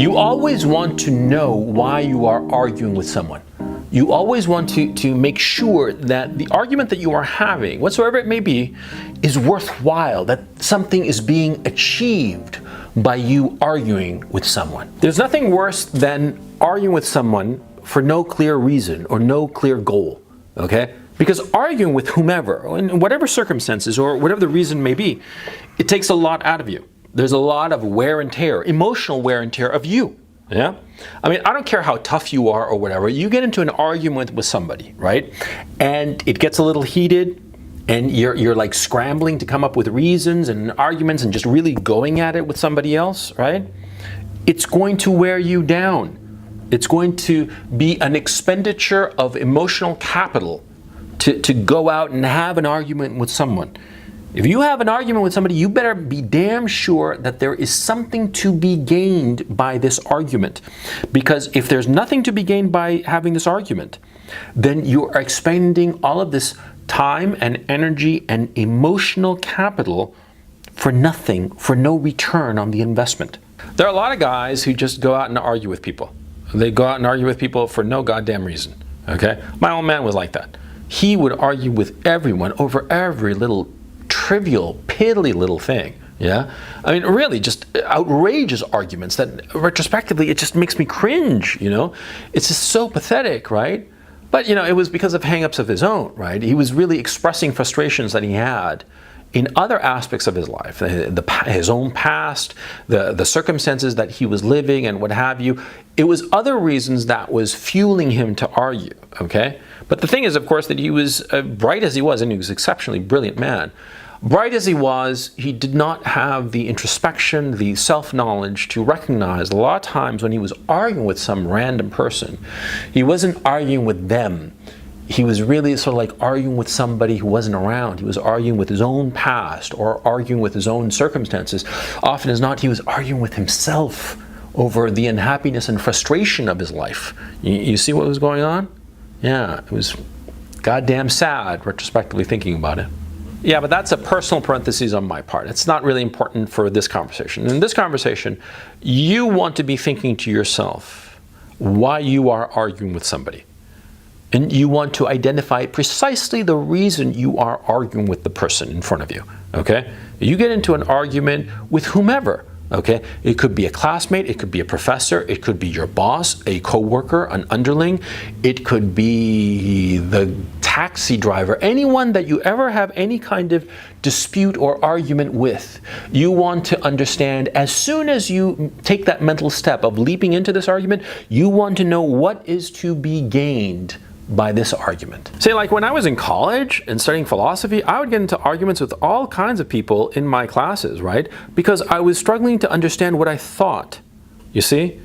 You always want to know why you are arguing with someone. You always want to make sure that the argument that you are having, whatsoever it may be, is worthwhile, that something is being achieved by you arguing with someone. There's nothing worse than arguing with someone for no clear reason or no clear goal, okay? Because arguing with whomever, in whatever circumstances or whatever the reason may be, it takes a lot out of you. There's a lot of wear and tear, emotional wear and tear of you. Yeah? I mean, I don't care how tough you are or whatever. You get into an argument with somebody, right? And it gets a little heated and you're like scrambling to come up with reasons and arguments and just really going at it with somebody else, right? It's going to wear you down. It's going to be an expenditure of emotional capital to go out and have an argument with someone. If you have an argument with somebody, you better be damn sure that there is something to be gained by this argument. Because if there's nothing to be gained by having this argument, then you are expending all of this time and energy and emotional capital for nothing, for no return on the investment. There are a lot of guys who just go out and argue with people. They go out and argue with people for no goddamn reason, okay? My old man was like that. He would argue with everyone over every little trivial, piddly little thing, yeah? I mean, really just outrageous arguments that retrospectively, it just makes me cringe, you know? It's just so pathetic, right? But, you know, it was because of hang-ups of his own, right? He was really expressing frustrations that he had in other aspects of his life, his own past, the circumstances that he was living and what have you. It was other reasons that was fueling him to argue, okay? But the thing is, of course, that he was bright as he was, and he was an exceptionally brilliant man. Bright as he was, he did not have the introspection, the self-knowledge to recognize a lot of times when he was arguing with some random person, he wasn't arguing with them. He was really sort of like arguing with somebody who wasn't around. He was arguing with his own past or arguing with his own circumstances. Often as not, he was arguing with himself over the unhappiness and frustration of his life. You see what was going on? Yeah, it was goddamn sad, retrospectively thinking about it. Yeah, but that's a personal parenthesis on my part. It's not really important for this conversation. In this conversation, you want to be thinking to yourself why you are arguing with somebody. And you want to identify precisely the reason you are arguing with the person in front of you, okay? You get into an argument with whomever, okay? It could be a classmate, it could be a professor, it could be your boss, a coworker, an underling, it could be the taxi driver, anyone that you ever have any kind of dispute or argument with. You want to understand, as soon as you take that mental step of leaping into this argument, you want to know what is to be gained by this argument. Say, like when I was in college and studying philosophy, I would get into arguments with all kinds of people in my classes, right? Because I was struggling to understand what I thought, you see?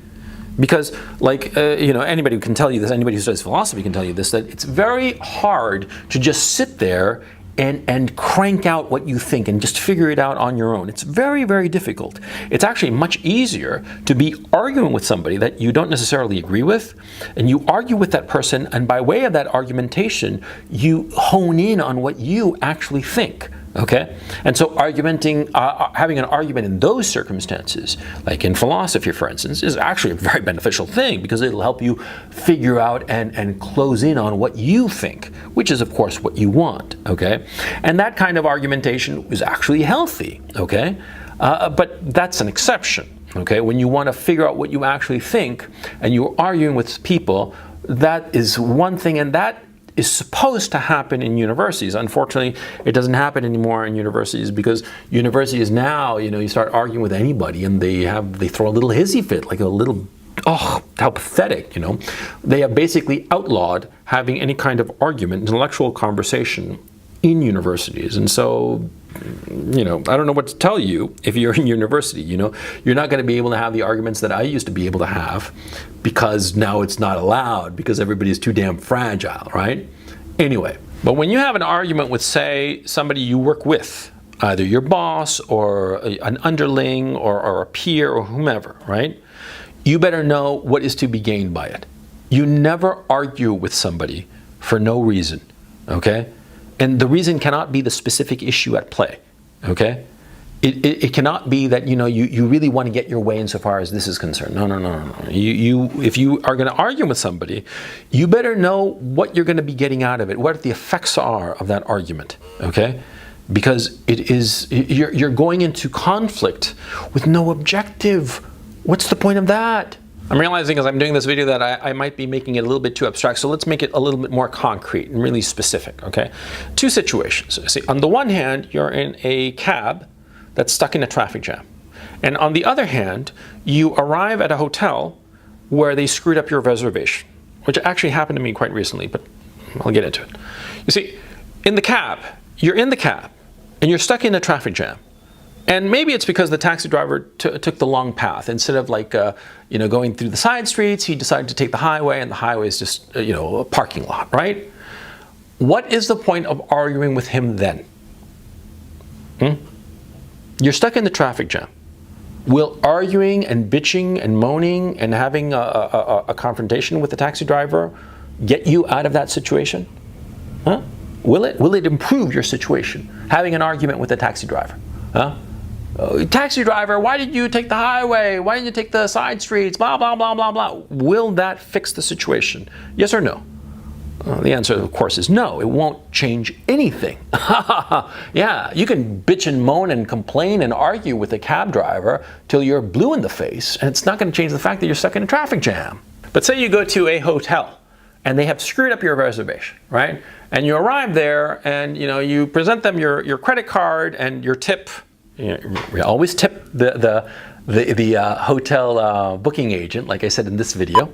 Because, like, you know, anybody can tell you this, anybody who studies philosophy can tell you this, that it's very hard to just sit there and crank out what you think and just figure it out on your own. It's very, very difficult. It's actually much easier to be arguing with somebody that you don't necessarily agree with, and you argue with that person, and by way of that argumentation, you hone in on what you actually think. Okay? And so having an argument in those circumstances, like in philosophy, for instance, is actually a very beneficial thing because it'll help you figure out and close in on what you think, which is, of course, what you want. Okay? And that kind of argumentation is actually healthy. Okay? But that's an exception. Okay? When you want to figure out what you actually think and you're arguing with people, that is one thing, and that is supposed to happen in universities. Unfortunately, it doesn't happen anymore in universities because universities now, you know, you start arguing with anybody and they throw a little hissy fit, like a little, oh, how pathetic, you know. They have basically outlawed having any kind of argument, intellectual conversation in universities. And so, you know, I don't know what to tell you if you're in university, you know. You're not going to be able to have the arguments that I used to be able to have because now it's not allowed because everybody's too damn fragile, right? Anyway, but when you have an argument with, say, somebody you work with, either your boss or an underling or a peer or whomever, right? You better know what is to be gained by it. You never argue with somebody for no reason, okay? And the reason cannot be the specific issue at play, okay? it cannot be that you really want to get your way insofar as this is concerned. No. If you are going to argue with somebody, you better know what you're going to be getting out of it, what the effects are of that argument, okay? Because you're going into conflict with no objective. What's the point of that? I'm realizing as I'm doing this video that I might be making it a little bit too abstract, so let's make it a little bit more concrete and really specific, okay? Two situations. See, on the one hand, you're in a cab that's stuck in a traffic jam. And on the other hand, you arrive at a hotel where they screwed up your reservation, which actually happened to me quite recently, but I'll get into it. You see, you're in the cab, and you're stuck in a traffic jam. And maybe it's because the taxi driver took the long path. Instead of going through the side streets, he decided to take the highway, and the highway is just a parking lot, right? What is the point of arguing with him then? You're stuck in the traffic jam. Will arguing and bitching and moaning and having a confrontation with the taxi driver get you out of that situation? Huh? Will it improve your situation, having an argument with the taxi driver? Huh? Taxi driver, why did you take the highway? Why didn't you take the side streets? Blah, blah, blah, blah, blah. Will that fix the situation? Yes or no? The answer, of course, is no. It won't change anything. Yeah, you can bitch and moan and complain and argue with a cab driver till you're blue in the face, and it's not going to change the fact that you're stuck in a traffic jam. But say you go to a hotel, and they have screwed up your reservation, right? And you arrive there, and you present them your credit card and your tip. We always tip the hotel booking agent, like I said in this video.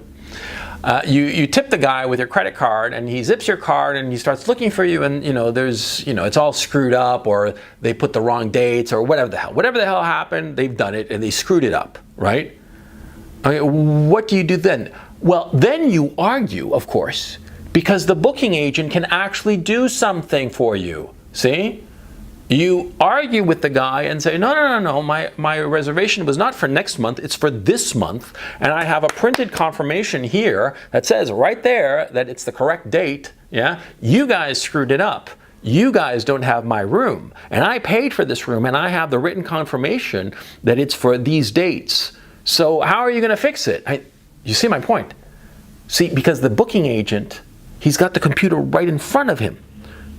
You tip the guy with your credit card, and he zips your card and he starts looking for you, and it's all screwed up, or they put the wrong dates, or whatever the hell happened. They've done it and they screwed it up, right? Okay, what do you do then? Well, then you argue, of course, because the booking agent can actually do something for you. See? You argue with the guy and say, no, my reservation was not for next month, it's for this month, and I have a printed confirmation here that says right there that it's the correct date. Yeah, you guys screwed it up. You guys don't have my room, and I paid for this room, and I have the written confirmation that it's for these dates. So how are you going to fix it? You see my point? See, because the booking agent, he's got the computer right in front of him,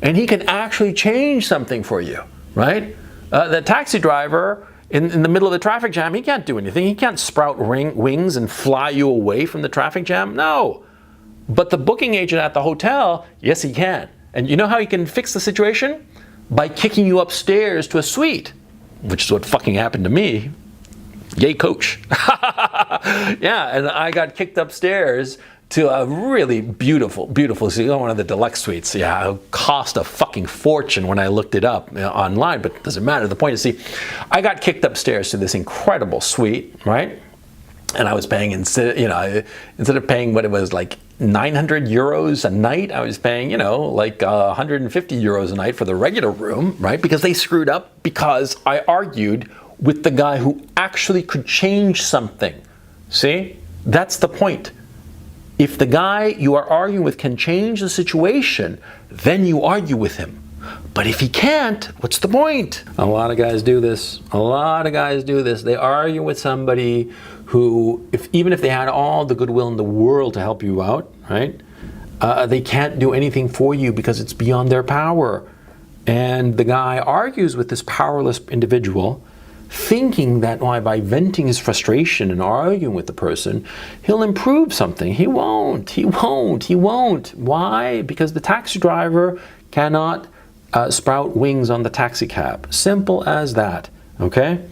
and he can actually change something for you, right? The taxi driver in the middle of the traffic jam, he can't do anything. He can't sprout wings and fly you away from the traffic jam. No. But the booking agent at the hotel, yes, he can. And you know how he can fix the situation? By kicking you upstairs to a suite, which is what fucking happened to me. Yay, coach. Yeah, and I got kicked upstairs to a really beautiful suite, one of the deluxe suites. Yeah, it cost a fucking fortune when I looked it up online, but it doesn't matter. The point is, see, I got kicked upstairs to this incredible suite, right? And I was paying, instead of paying what it was like 900 euros a night, I was paying, like 150 euros a night for the regular room, right? Because they screwed up because I argued with the guy who actually could change something. See? That's the point. If the guy you are arguing with can change the situation, then you argue with him. But if he can't, what's the point? A lot of guys do this. They argue with somebody who, even if they had all the goodwill in the world to help you out, right? They can't do anything for you because it's beyond their power. And the guy argues with this powerless individual, thinking that by venting his frustration and arguing with the person, he'll improve something. He won't. Why? Because the taxi driver cannot sprout wings on the taxi cab. Simple as that, okay?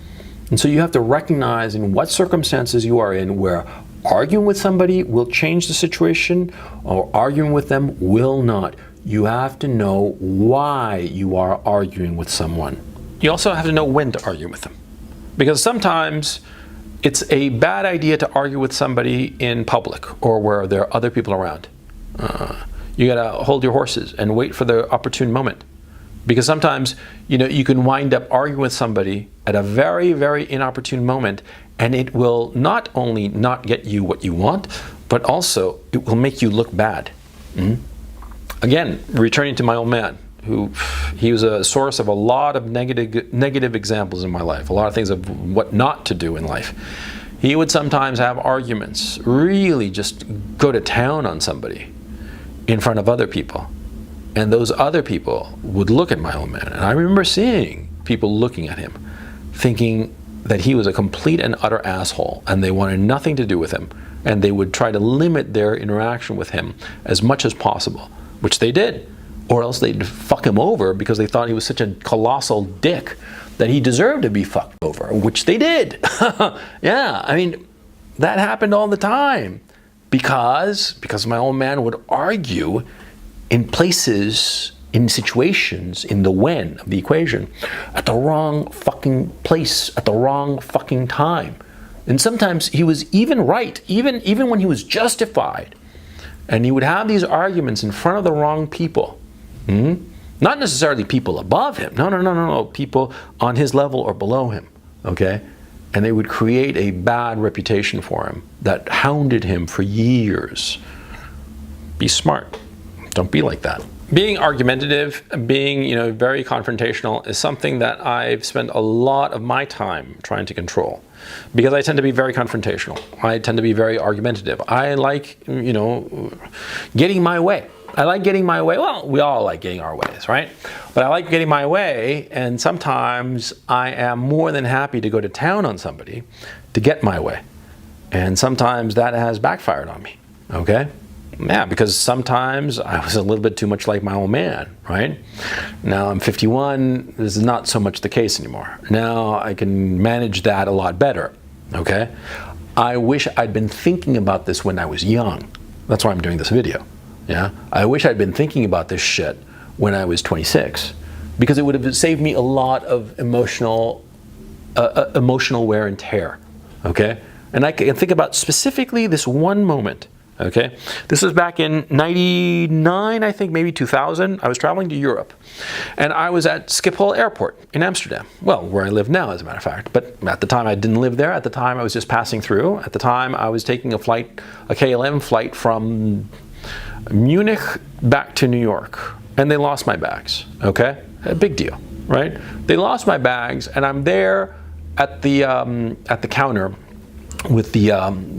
And so you have to recognize in what circumstances you are in where arguing with somebody will change the situation or arguing with them will not. You have to know why you are arguing with someone. You also have to know when to argue with them. Because sometimes it's a bad idea to argue with somebody in public or where there are other people around. You gotta hold your horses and wait for the opportune moment. Because sometimes, you can wind up arguing with somebody at a very, very inopportune moment, and it will not only not get you what you want, but also it will make you look bad. Again, returning to my old man. he was a source of a lot of negative examples in my life, a lot of things of what not to do in life. He would sometimes have arguments, really just go to town on somebody in front of other people. And those other people would look at my old man. And I remember seeing people looking at him, thinking that he was a complete and utter asshole, and they wanted nothing to do with him. And they would try to limit their interaction with him as much as possible, which they did. Or else they'd fuck him over because they thought he was such a colossal dick that he deserved to be fucked over, which they did. Yeah, I mean, that happened all the time because my old man would argue in places, in situations, in the when of the equation, at the wrong fucking place, at the wrong fucking time. And sometimes he was even right, even when he was justified. And he would have these arguments in front of the wrong people. Not necessarily people above him. No. People on his level or below him. Okay? And they would create a bad reputation for him that hounded him for years. Be smart. Don't be like that. Being argumentative, being very confrontational is something that I've spent a lot of my time trying to control, because I tend to be very confrontational. I tend to be very argumentative. I like, getting my way. I like getting my way. Well, we all like getting our ways, right? But I like getting my way, and sometimes I am more than happy to go to town on somebody to get my way. And sometimes that has backfired on me, okay? Yeah, because sometimes I was a little bit too much like my old man, right? Now I'm 51, this is not so much the case anymore. Now I can manage that a lot better, okay? I wish I'd been thinking about this when I was young. That's why I'm doing this video, yeah? I wish I'd been thinking about this shit when I was 26, because it would have saved me a lot of emotional wear and tear, okay? And I can think about specifically this one moment. Okay, this was back in 99, I think, maybe 2000. I was traveling to Europe, and I was at Schiphol Airport in Amsterdam. Well, where I live now, as a matter of fact. But at the time, I didn't live there. At the time, I was just passing through. At the time, I was taking a flight, a KLM flight from Munich back to New York, and they lost my bags. Okay, a big deal, right? They lost my bags, and I'm there at the counter with the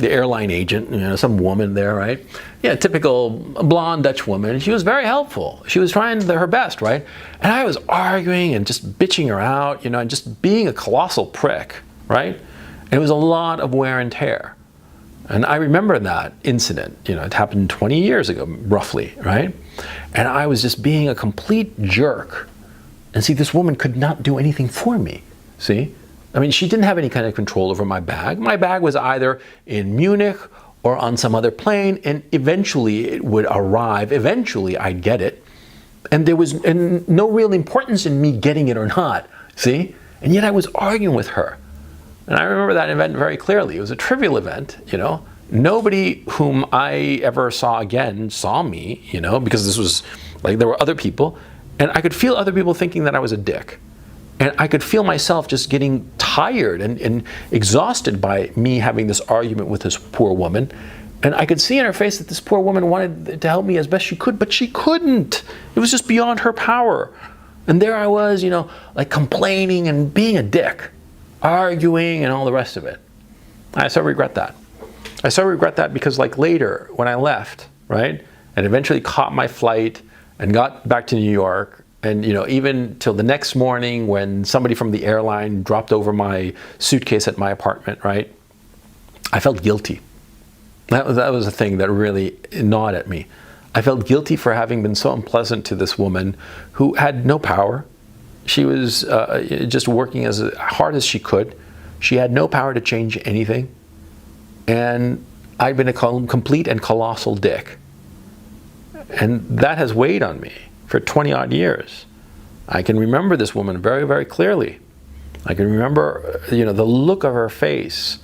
airline agent, some woman there, right? Yeah, typical blonde Dutch woman. She was very helpful. She was trying her best, right? And I was arguing and just bitching her out, and just being a colossal prick, right? And it was a lot of wear and tear. And I remember that incident, it happened 20 years ago, roughly, right? And I was just being a complete jerk. And see, this woman could not do anything for me, see? I mean, she didn't have any kind of control over my bag. My bag was either in Munich or on some other plane, and eventually it would arrive. Eventually I'd get it. And there was no real importance in me getting it or not, see? And yet I was arguing with her. And I remember that event very clearly. It was a trivial event, Nobody whom I ever saw again saw me, because this was, like, there were other people. And I could feel other people thinking that I was a dick. And I could feel myself just getting tired and exhausted by me having this argument with this poor woman. And I could see in her face that this poor woman wanted to help me as best she could, but she couldn't. It was just beyond her power. And there I was, like complaining and being a dick, arguing and all the rest of it. I so regret that. I so regret that because, like, later when I left, right, and eventually caught my flight and got back to New York, and even till the next morning when somebody from the airline dropped over my suitcase at my apartment, right, I felt guilty. That was a thing that really gnawed at me. I felt guilty for having been so unpleasant to this woman who had no power. She was just working as hard as she could. She had no power to change anything. And I'd been a complete and colossal dick. And that has weighed on me for 20 odd years. I can remember this woman very, very clearly. I can remember, the look of her face.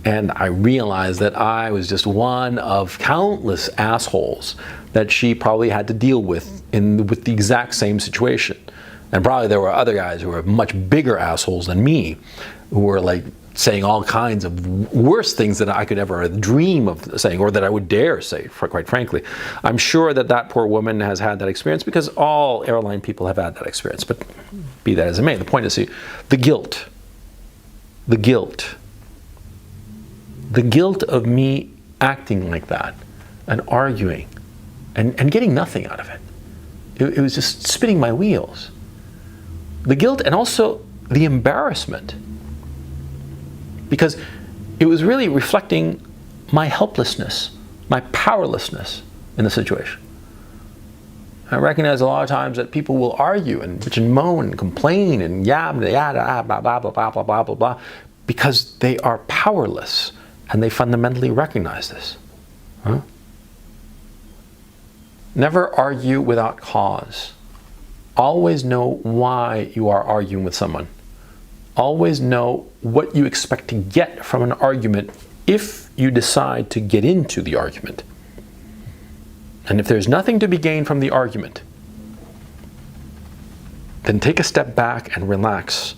And I realized that I was just one of countless assholes that she probably had to deal with with the exact same situation. And probably there were other guys who were much bigger assholes than me, who were like saying all kinds of worse things that I could ever dream of saying, or that I would dare say, quite frankly. I'm sure that that poor woman has had that experience, because all airline people have had that experience. But be that as it may, the point is the guilt. The guilt. The guilt of me acting like that and arguing and getting nothing out of it. It was just spinning my wheels. The guilt, and also the embarrassment. Because it was really reflecting my helplessness, my powerlessness in the situation. I recognize a lot of times that people will argue and bitch and moan and complain and yada yada blah blah blah blah blah blah blah blah, because they are powerless and they fundamentally recognize this. Huh? Never argue without cause. Always know why you are arguing with someone. Always know what you expect to get from an argument if you decide to get into the argument. And if there's nothing to be gained from the argument, then take a step back and relax,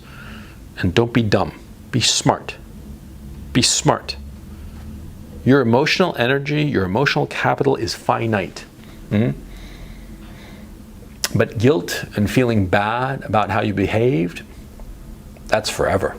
and don't be dumb. Be smart. Be smart. Your emotional energy, your emotional capital is finite. But guilt and feeling bad about how you behaved, that's forever.